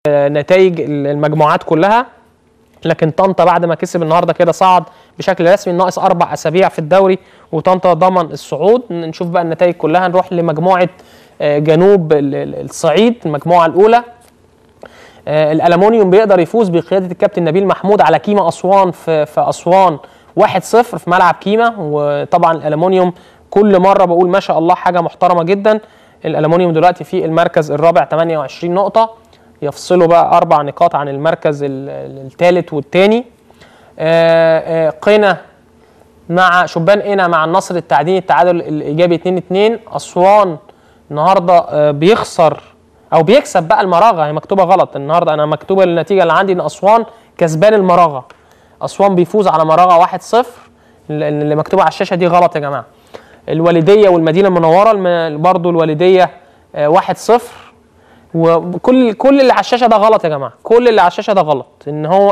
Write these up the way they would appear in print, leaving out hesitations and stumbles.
نتائج المجموعات كلها، لكن طنطا بعد ما كسب النهارده كده صعد بشكل رسمي، ناقص 4 أسابيع في الدوري وطنطا ضمن الصعود. نشوف بقى النتائج كلها. نروح لمجموعة جنوب الصعيد المجموعة الأولى. الألمونيوم بيقدر يفوز بقيادة الكابتن نبيل محمود على كيما أسوان في أسوان 1-0 في ملعب كيما. وطبعا الألمونيوم كل مرة بقول ما شاء الله حاجة محترمة جدا. الألمونيوم دلوقتي في المركز الرابع 28 نقطة، يفصلوا بقى 4 نقاط عن المركز الثالث والثاني. قنا مع شبان قنا مع النصر التعديني التعادل الإيجابي 2-2. أسوان النهارده بيخسر او بيكسب بقى المراغه، هي مكتوبه غلط النهارده، انا مكتوبه النتيجه اللي عندي ان اسوان كسبان المراغه. اسوان بيفوز على مراغه 1-0، اللي مكتوبه على الشاشه دي غلط يا جماعه. الوالديه والمدينه المنوره برضو الوالديه 1-0. وكل اللي على الشاشه ده غلط يا جماعه، كل اللي على الشاشه ده غلط. ان هو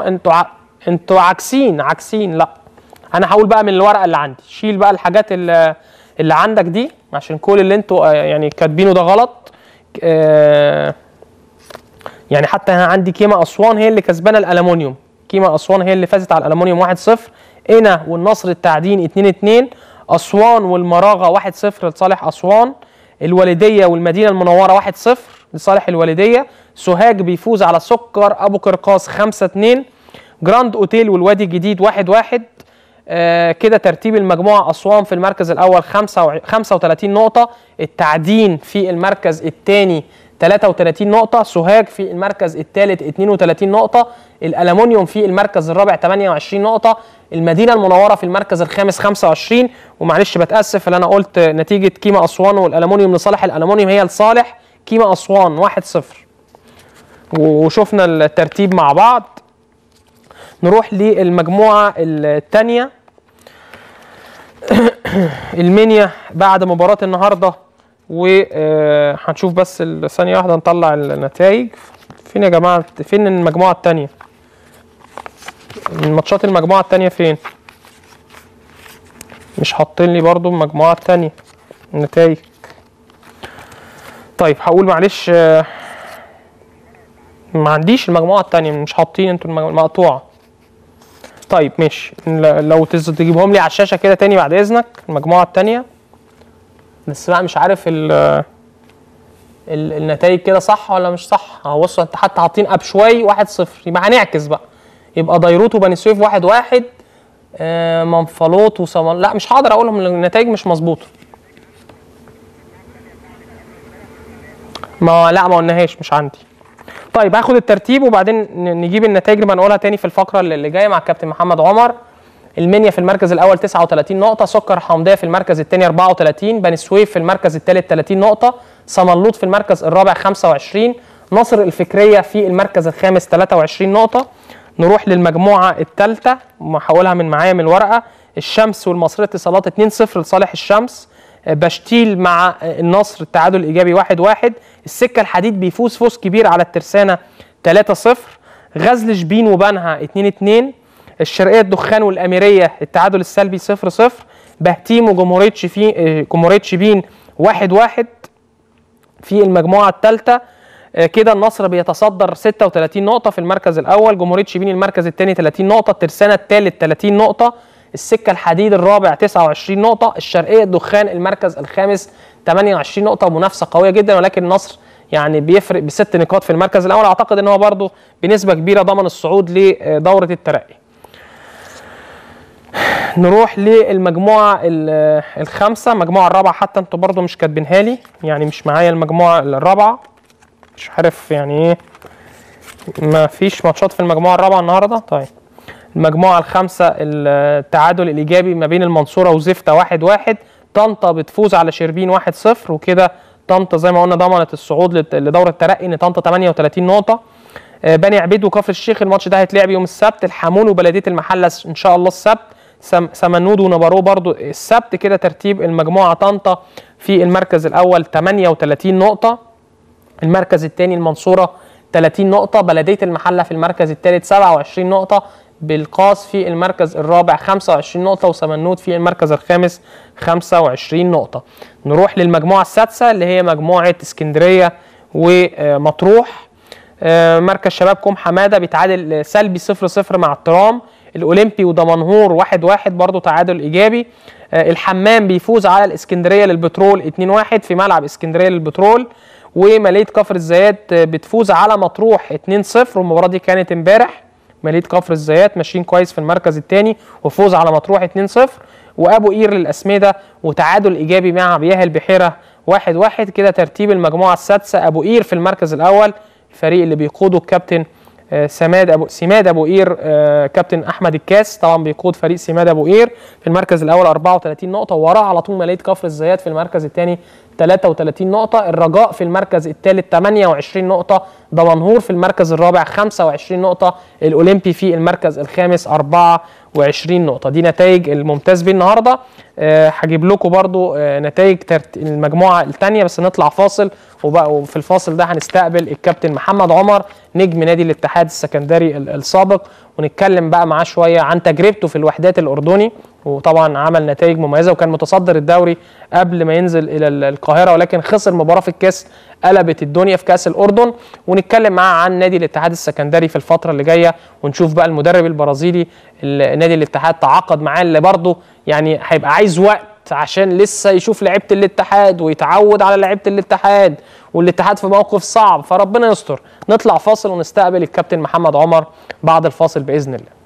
انتوا عاكسين. لا انا هقول بقى من الورقه اللي عندي، شيل بقى الحاجات اللي عندك دي عشان كل اللي انتوا يعني كاتبينه ده غلط. يعني حتى هنا عندي كيما أسوان هي اللي كسبانه الألمونيوم، كيما أسوان هي اللي فازت على الألمونيوم 1-0. قنا والنصر التعدين 2-2. أسوان والمراغه 1-0 لصالح أسوان. الوالديه والمدينه المنوره 1-0 لصالح الوالديه. سوهاج بيفوز على سكر ابو قرقاص 5-2. جراند اوتيل والوادي الجديد 1-1. كده ترتيب المجموعة. أسوان في المركز الأول 35 نقطة، التعدين في المركز الثاني 33 نقطة، سوهاج في المركز الثالث 32 نقطة، الألمونيوم في المركز الرابع 28 نقطة، المدينة المنورة في المركز الخامس 25. ومعلش بتأسف اللي أنا قلت نتيجة كيما أسوان والألمونيوم لصالح الألمونيوم، هي لصالح كيما أسوان 1-0. وشفنا الترتيب مع بعض. نروح للمجموعة الثانية. المنيا بعد مباراة النهارده، وهنشوف بس ثانية واحدة نطلع النتائج. فين يا جماعة؟ فين المجموعة الثانية؟ الماتشات المجموعة الثانية فين؟ مش حاطين لي برضو المجموعة الثانية النتائج. طيب هقول معلش ما عنديش المجموعة الثانية، مش حاطين انتوا المقطوعة. طيب ماشي، لو تجيبهم لي على الشاشة كده تاني بعد إذنك المجموعة التانية. بس بقى مش عارف النتائج كده صح ولا مش صح. اهو بصوا انت حتى حاطين ابشواي 1-0، يبقى هنعكس بقى، يبقى ديروت وبني سويف 1-1. منفلوط وصمال، لا مش هقدر اقولهم النتائج مش مظبوطة. ما قلناهاش، مش عندي. طيب هاخد الترتيب وبعدين نجيب النتائج اللي بنقولها تاني في الفقره اللي جايه مع الكابتن محمد عمر. المنيا في المركز الاول 39 نقطه، سكر حمديه في المركز الثاني 34، بني سويف في المركز الثالث 30 نقطه، صمنلوط في المركز الرابع 25، نصر الفكريه في المركز الخامس 23 نقطه. نروح للمجموعه الثالثه هقولها من معايا من الورقه. الشمس والمصريه اتصالات 2-0 لصالح الشمس. بشتيل مع النصر التعادل الايجابي 1-1. السكه الحديد بيفوز فوز كبير على الترسانه 3-0. غزل شبين وبنها 2-2. الشرقيه الدخان والاميريه التعادل السلبي 0-0. بهتيم وجمهوريه شبين 1-1 في المجموعه الثالثه. كده النصر بيتصدر 36 نقطه في المركز الاول، جمهوريه شبين المركز الثاني 30 نقطه، الترسانه الثالث 30 نقطه، السكه الحديد الرابع 29 نقطه، الشرقيه الدخان المركز الخامس 28 نقطه. منافسه قويه جدا، ولكن النصر يعني بيفرق ب6 نقاط في المركز الاول. اعتقد ان هو برضه بنسبه كبيره ضمن الصعود لدوره الترقي. نروح للمجموعه الخامسه، المجموعه الرابعه حتى انتوا برضه مش كاتبينها لي، يعني مش معايا المجموعه الرابعه، مش عارف يعني ايه، ما فيش ماتشات في المجموعه الرابعه النهارده. طيب المجموعه الخامسه التعادل الايجابي ما بين المنصوره وزفته 1-1. طنطا بتفوز على شربين 1-0، وكده طنطا زي ما قلنا ضمنت الصعود لدوره الترقي، ان طنطا 38 نقطه. بني عبيد وكفر الشيخ الماتش ده هيتلعب يوم السبت. الحمول وبلديه المحله ان شاء الله السبت. سمنود ونبارو برضو السبت. كده ترتيب المجموعه: طنطا في المركز الاول 38 نقطه، المركز الثاني المنصوره 30 نقطه، بلديه المحله في المركز الثالث 27 نقطه، بالقاس في المركز الرابع 25 نقطة، وسمنود في المركز الخامس 25 نقطة. نروح للمجموعة السادسة اللي هي مجموعة اسكندرية ومطروح. مركز شباب كوم حماده بيتعادل سلبي 0-0 مع الترام. الاولمبي ودمنهور 1-1 برضه تعادل ايجابي. الحمام بيفوز على الاسكندريه للبترول 2-1 في ملعب اسكندريه للبترول. وماليه كفر الزيات بتفوز على مطروح 2-0، والمباراه دي كانت امبارح. ماليه كفر الزيات ماشيين كويس في المركز الثاني وفوز على مطروح 2-0. وابو قير للاسمده وتعادل ايجابي مع بياهل البحيره 1-1. كده ترتيب المجموعه السادسه. ابو قير في المركز الاول، الفريق اللي بيقوده الكابتن سماد ابو قير، كابتن احمد الكاس طبعا بيقود فريق سماد ابو قير في المركز الاول 34 نقطه، ووراه على طول ماليه كفر الزيات في المركز الثاني 33 نقطه. الرجاء في المركز الثالث 28 نقطه، دمنهور في المركز الرابع 25 نقطه، الاولمبي في المركز الخامس 24 نقطه. دي نتائج الممتاز بيه النهارده. هجيب لكم برضو نتائج المجموعه الثانيه، بس نطلع فاصل، وفي الفاصل ده هنستقبل الكابتن محمد عمر نجم نادي الاتحاد السكندري السابق، ونتكلم بقى معاه شويه عن تجربته في الوحدات الاردني. وطبعا عمل نتائج مميزه وكان متصدر الدوري قبل ما ينزل الى القاهره، ولكن خسر مباراه في الكاس قلبت الدنيا في كاس الاردن. ونتكلم معاه عن نادي الاتحاد السكندري في الفتره اللي جايه، ونشوف بقى المدرب البرازيلي نادي الاتحاد تعاقد معاه، اللي برضه يعني هيبقى عايز وقت عشان لسه يشوف لعيبه الاتحاد ويتعود على لعيبه الاتحاد، والاتحاد في موقف صعب، فربنا يستر. نطلع فاصل ونستقبل الكابتن محمد عمر بعد الفاصل باذن الله.